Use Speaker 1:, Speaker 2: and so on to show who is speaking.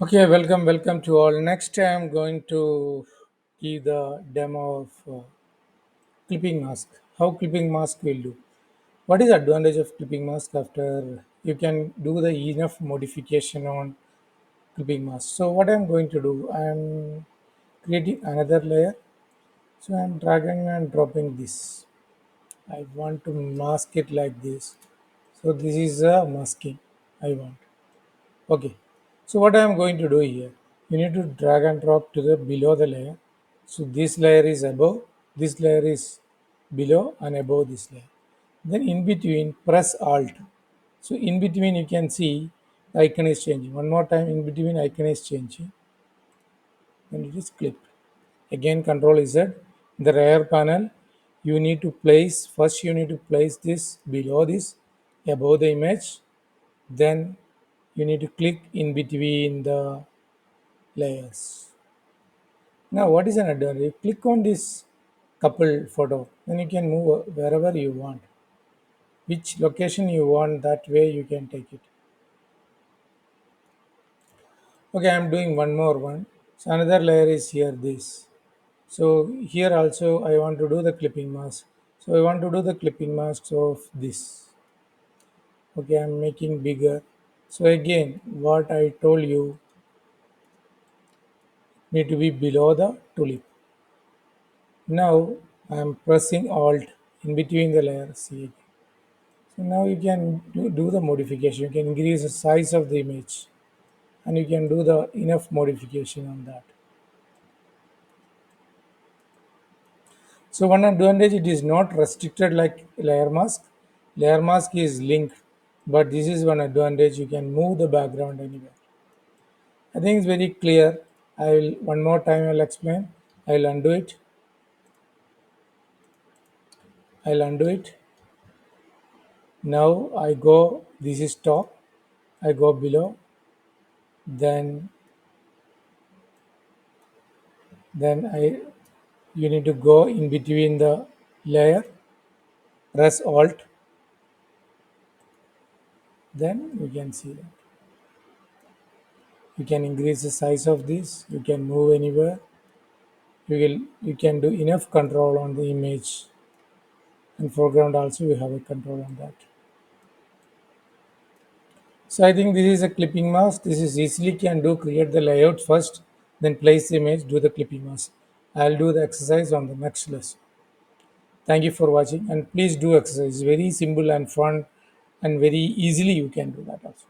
Speaker 1: Okay, welcome to all. Next, I am going to give the demo of clipping mask. How clipping mask will do. What is the advantage of clipping mask after you can do the enough modification on clipping mask. So what I am going to do, I am creating another layer. So I am dragging and dropping this. I want to mask it like this. So this is a masking I want. Okay. So what I am going to do here, you need to drag and drop to the below the layer. So this layer is above, this layer is below and above this layer. Then in between, press Alt. So in between, you can see the icon is changing. One more time, in between, icon is changing. Then it is clipped. Again, Control Z. The rear panel, you need to place first. You need to place this below this, above the image. Then you need to click in between the layers. Now, what is an advantage? Click on this couple photo, then you can move wherever you want. Which location you want, that way you can take it. Okay, I'm doing one more one. So another layer is here. This. So here also I want to do the clipping mask. So I want to do the clipping masks of this. Okay, I'm making bigger. So again, what I told you need to be below the tulip. Now I'm pressing Alt in between the layers. See, so now you can do the modification. You can increase the size of the image and you can do the enough modification on that. So one advantage, it is not restricted like layer mask. Layer mask is linked, but this is one advantage. You can move the background anywhere. I think it's very clear. I will one more time. I'll explain. I'll undo it. I'll undo it. Now I go. This is top. I go below. Then I you need to go in between the layer. Press Alt. Then you can see that. You can increase the size of this. You can move anywhere. You can do enough control on the image, and foreground also you have a control on that. So I think this is a clipping mask. This is easily can do, create the layout first, then place the image, do the clipping mask. I'll do the exercise on the next lesson. Thank you for watching, and please do exercise. Very simple and fun, and very easily you can do that also.